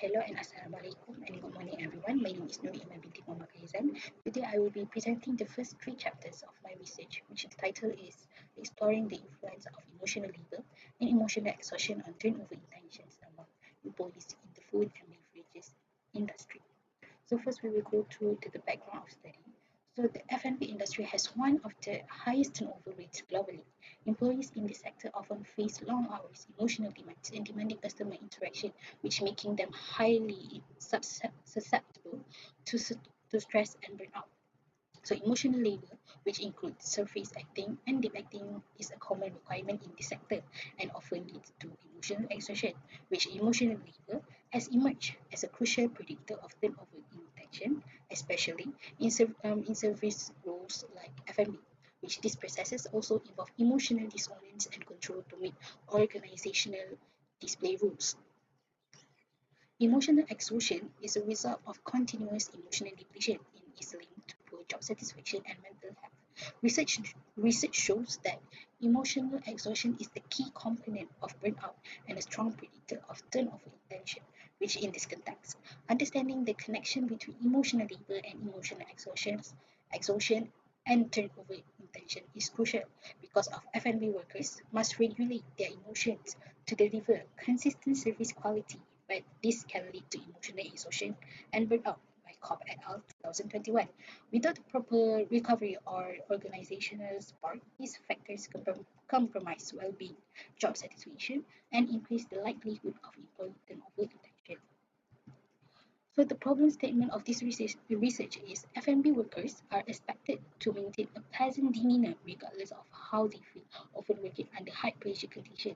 Hello and Assalamualaikum and good morning everyone. My name is Nuruliman Binti KHAIZAN. Today I will be presenting the first three chapters of my research, which the title is Exploring the Influence of Emotional Labor and Emotional Exhaustion on Turnover Intentions among Employees in the Food and Beverages Industry. So first we will go through to the background of study. So the F&B industry has one of the highest turnover rates globally. Employees in this sector often face long hours, emotional demands, and demanding customer interaction, which making them highly susceptible to, to stress and burnout. So emotional labor, which includes surface acting and deep acting, is a common requirement in this sector and often leads to emotional exhaustion, which emotional labor has emerged as a crucial predictor of turnover intention, especially in service roles like F&B, which these processes also involve emotional dissonance and control to meet organizational display rules. Emotional exhaustion is a result of continuous emotional depletion and is linked to poor job satisfaction and mental health. Research shows that emotional exhaustion is the key component of burnout and a strong predictor of turnover intention, which in this context, understanding the connection between emotional labor and emotional exhaustion and turnover intention is crucial because of F&B workers must regulate their emotions to deliver consistent service quality, but this can lead to emotional exhaustion and burnout by Cobb et al. 2021. Without proper recovery or organizational support, these factors compromise well-being, job satisfaction, and increase the likelihood of employee turnover intention. So the problem statement of this research is F&B workers are expected to maintain a pleasant demeanor regardless of how they feel, often working under high pressure conditions.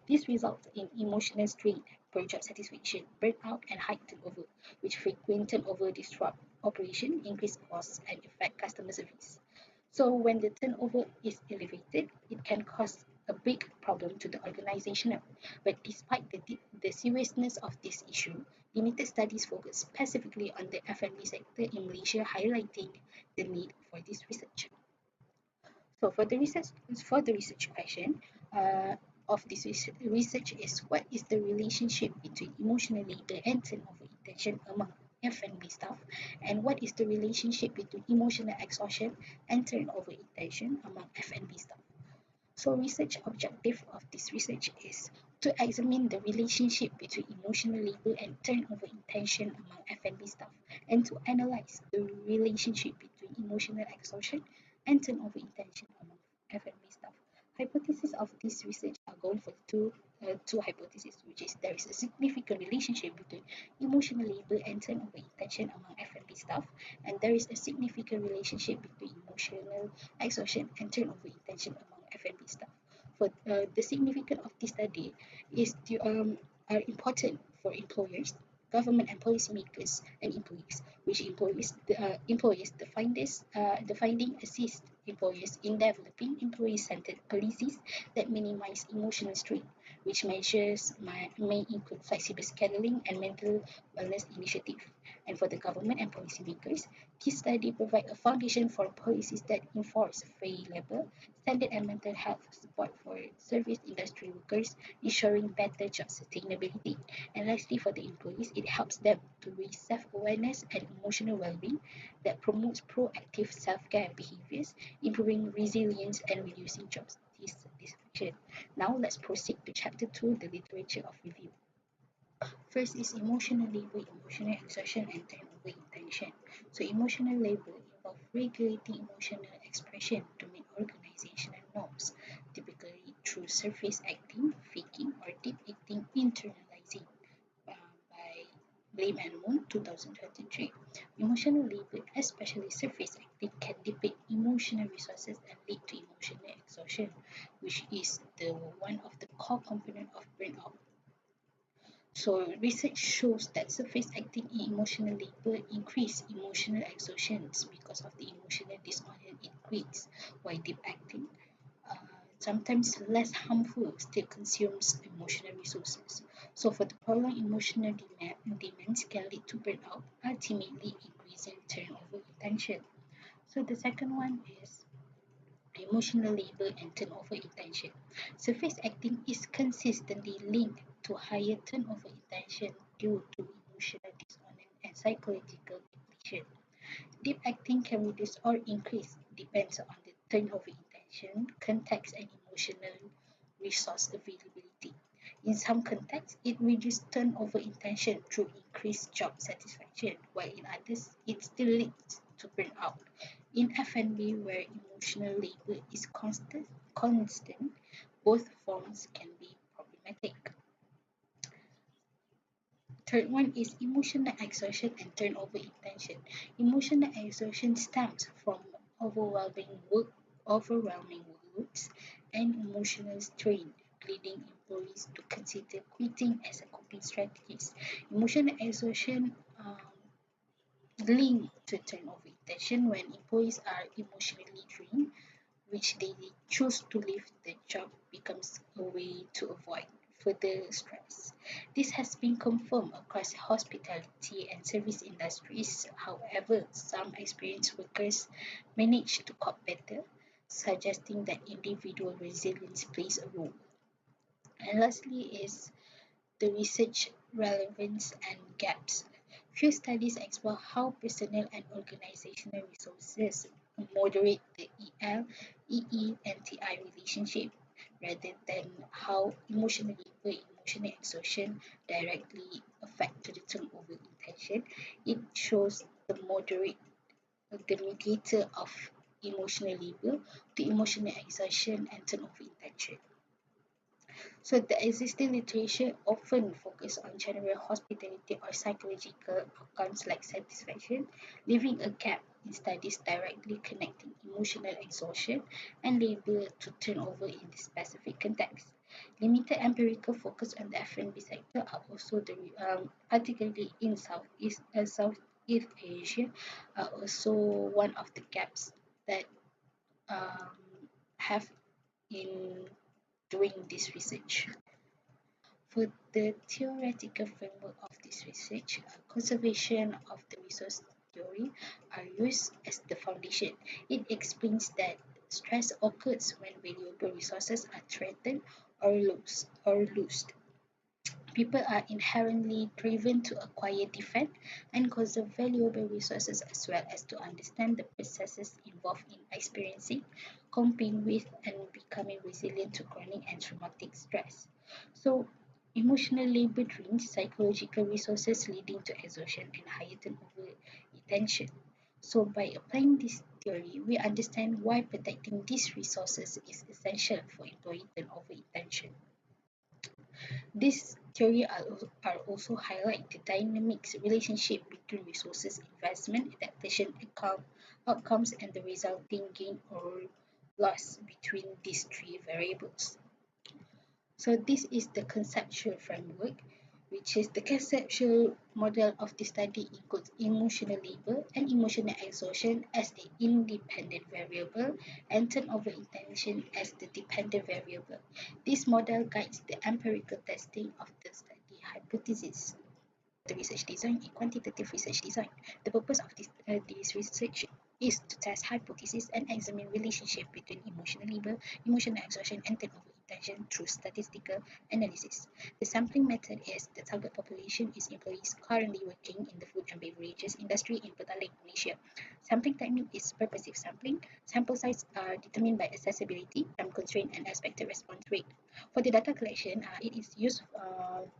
This results in emotional strain, poor job satisfaction, burnout, and high turnover, which frequent turnover disrupt operation, increase costs, and affect customer service. So when the turnover is elevated, it can cause a big problem to the organization. But despite the seriousness of this issue, limited studies focus specifically on the F&B sector in Malaysia, highlighting the need for this research. So for the research question of this research is what is the relationship between emotional labor and turnover intention among F&B staff, and what is the relationship between emotional exhaustion and turnover intention among F&B staff? So research objective of this research is to examine the relationship between emotional labor and turnover intention among F&B staff and to analyze the relationship between emotional exhaustion and turnover intention among F&B staff. Hypothesis of this research are going for two hypotheses, which is there is a significant relationship between emotional labor and turnover intention among F&B staff, and there is a significant relationship between emotional exhaustion and turnover intention among F&B staff. For the significance of this study is are important for employers, government and policymakers, and employees. Which employers the finding assist employers in developing employee-centered policies that minimize emotional strain, which measures may include flexible scheduling and mental wellness initiatives. And for the government and policymakers, this study provides a foundation for policies that enforce fair labor, standard and mental health support for service industry workers, ensuring better job sustainability. And lastly, for the employees, it helps them to raise self-awareness and emotional well-being that promotes proactive self-care behaviors, improving resilience and reducing job dissatisfaction. Now let's proceed to chapter 2, the literature of review. First is emotional labor, emotional exhaustion, and turnover intention. So emotional labor involves regulating emotional expression to meet organizational norms, typically through surface acting, faking, or deep acting, internalizing by Blame and Moon 2023. Emotional labor, especially surface acting, can deplete emotional resources and lead to emotional exhaustion, which is the one of the core component of burnout. So research shows that surface acting in emotional labor increase emotional exhaustions because of the emotional disorder it creates, while deep acting, uh, sometimes less harmful, still consumes emotional resources. So for the prolonged emotional demands can lead to burnout, ultimately increasing turnover intention. So the second one is emotional labor and turnover intention. Surface acting is consistently linked to higher turnover intention due to emotional dissonance, and psychological depletion. Deep acting can reduce or increase, depends on the turnover intention, context, and emotional resource availability. In some contexts, it reduces turnover intention through increased job satisfaction, while in others, it still leads to burnout. In F&B, where emotional labor is constant, both forms can be problematic. Third one is emotional exhaustion and turnover intention. Emotional exhaustion stems from overwhelming workloads and emotional strain, leading employees to consider quitting as a coping strategy. Emotional exhaustion linked to turnover intention when employees are emotionally drained, which they choose to leave the job becomes a way to avoid further stress. This has been confirmed across hospitality and service industries. However, some experienced workers manage to cope better, suggesting that individual resilience plays a role. And lastly is the research relevance and gaps. Few studies explore how personnel and organizational resources moderate the and TI relationship rather than how emotional exhaustion directly affect to the turnover intention. It shows the mediator of emotional labor to emotional exhaustion and turnover intention. So the existing literature often focus on general hospitality or psychological outcomes like satisfaction, leaving a gap in studies directly connecting emotional exhaustion and labor to turnover in this specific context. Limited empirical focus on the F&B sector are also particularly in Southeast Asia, are also one of the gaps that um, have in doing this research. For the theoretical framework of this research, conservation of the resource theory are used as the foundation. It explains that stress occurs when valuable resources are threatened or lost. People are inherently driven to acquire, defend, and conserve valuable resources as well as to understand the processes involved in experiencing, coping with, and becoming resilient to chronic and traumatic stress. So, emotional labor drains psychological resources leading to exhaustion and heightened over attention. So, by applying this theory, we understand why protecting these resources is essential for employee turnover intention. This theory are also highlight the dynamics relationship between resources investment, adaptation, outcomes, and the resulting gain or loss between these three variables. So this is the conceptual framework, which is the conceptual model of the study includes emotional labor and emotional exhaustion as the independent variable and turnover intention as the dependent variable. This model guides the empirical testing of the study hypothesis. The research design in quantitative research design. The purpose of this research is to test hypotheses and examine relationship between emotional labor, emotional exhaustion, and turnover intention through statistical analysis. The sampling method is the target population is employees currently working in the food and beverages industry in Petaling, Malaysia. Sampling technique is purposive sampling. Sample size are determined by accessibility, time constraint, and expected response rate. For the data collection, it is used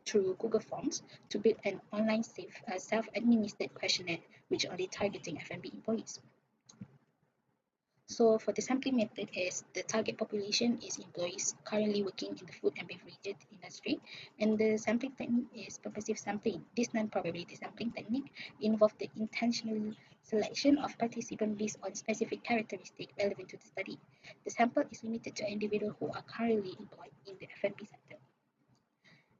through Google Forms to build an online self-administered questionnaire which only targeting F&B employees. So for the sampling method is the target population is employees currently working in the food and beverage industry, and the sampling technique is purposive sampling. This non-probability sampling technique involves the intentional selection of participants based on specific characteristics relevant to the study. The sample is limited to individuals who are currently employed in the F&B sector.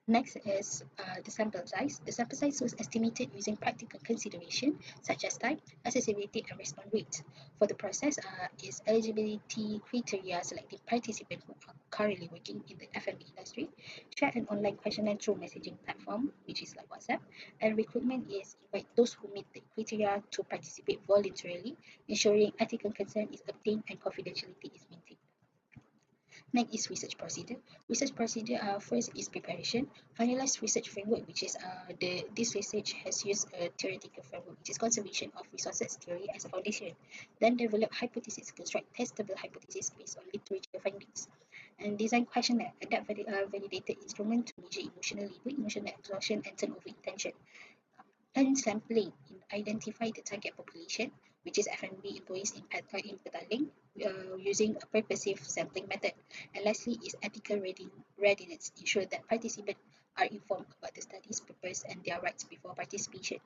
Next is the sample size. The sample size was estimated using practical consideration such as time, accessibility, and response rate. For the process, is eligibility criteria selecting participants who are currently working in the F&B industry, share an online questionnaire through messaging platform, which is like WhatsApp, and recruitment is invite those who meet the criteria to participate voluntarily, ensuring ethical consent is obtained and confidentiality is maintained. Next is research procedure. Research procedure first is preparation. Finalized research framework, which is this research has used a theoretical framework, which is conservation of resources theory as a foundation. Then develop hypothesis, construct testable hypothesis based on literature findings. And design questionnaire, adapt validated instrument to measure emotional labor, emotional exhaustion, and turnover intention. And sampling, identify the target population, which is F&B employees in Petaling, using a purposive sampling method. And lastly is ethical readiness, ensure that participants are informed about the study's purpose and their rights before participation.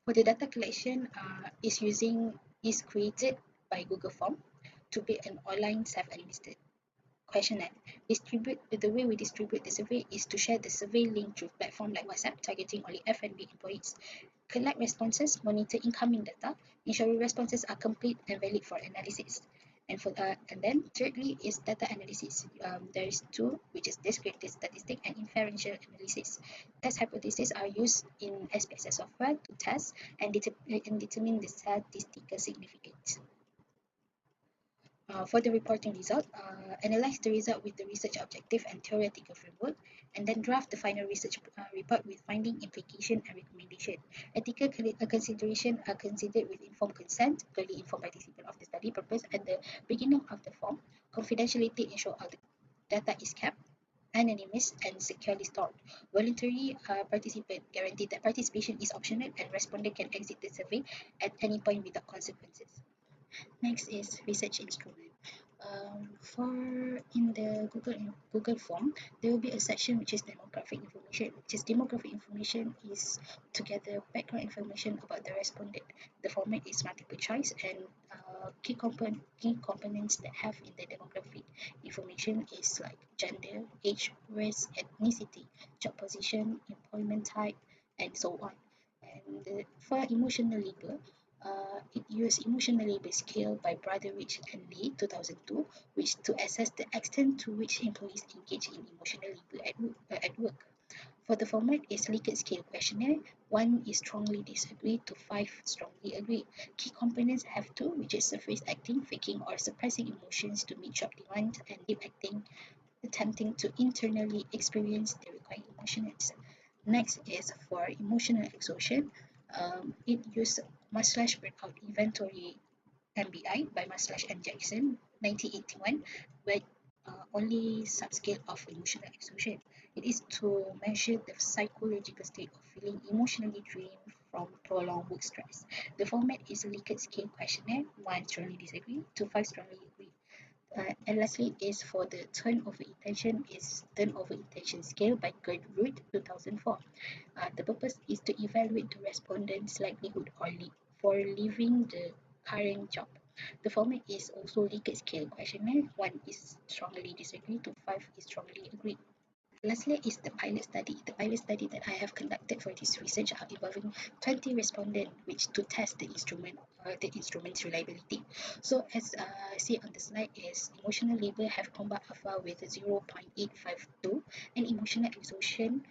For the data collection, is created by Google Form to be an online self-administered questionnaire. The way we distribute the survey is to share the survey link through platform like WhatsApp, targeting only F&B employees. Collect responses, monitor incoming data, ensuring responses are complete and valid for analysis. And then thirdly is data analysis. There is two, which is descriptive statistic and inferential analysis. Test hypotheses are used in SPSS software to test and determine the statistical significance. For the reporting result, analyze the result with the research objective and theoretical framework, and then draft the final research report with finding, implication, and recommendation. Ethical consideration are considered with informed consent, clearly informed participant of the study purpose at the beginning of the form. Confidentiality ensure all the data is kept anonymous and securely stored. Voluntary participant guarantee that participation is optional and respondent can exit the survey at any point without consequences. Next is research instrument. For in the Google form, there will be a section which is demographic information. Which is demographic information is together background information about the respondent. The format is multiple choice and key components that have in the demographic information is like gender, age, race, ethnicity, job position, employment type, and so on. And for emotional labor, it used emotional labor scale by Brotherich and Lee 2002, which to assess the extent to which employees engage in emotional labor at work. For the format is Likert scale questionnaire. 1 is strongly disagree to 5 strongly agree. Key components have 2, which is surface acting, faking or suppressing emotions to meet job demands, and deep acting, attempting to internally experience the required emotions. Next is for emotional exhaustion. It used Maslach breakout inventory MBI by Maslach and Jackson 1981, but only subscale of emotional exhaustion. It is to measure the psychological state of feeling emotionally drained from prolonged work stress. The format is a Likert scale questionnaire. 1 strongly disagree, 2 5 strongly agree. And lastly is for the turnover intention scale by Gerd Root 2004. The purpose is to evaluate the respondent's likelihood for leaving the current job. The format is also Likert scale questionnaire. 1 is strongly disagree, to 5 is strongly agree. Lastly is the pilot study. The pilot study that I have conducted for this research are involving 20 respondents which to test the instrument's reliability. So as see on the slide is emotional labor have combat alpha with 0.852 and emotional exhaustion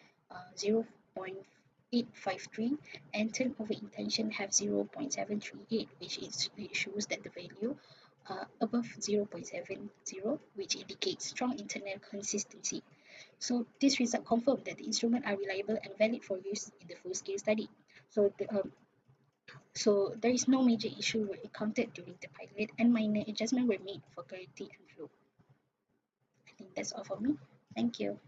0.853 and turnover intention have 0.738, which shows that the value above 0.70, which indicates strong internal consistency. So this result confirmed that the instruments are reliable and valid for use in the full-scale study. So there is no major issue were encountered during the pilot, and minor adjustments were made for clarity and flow. I think that's all for me. Thank you.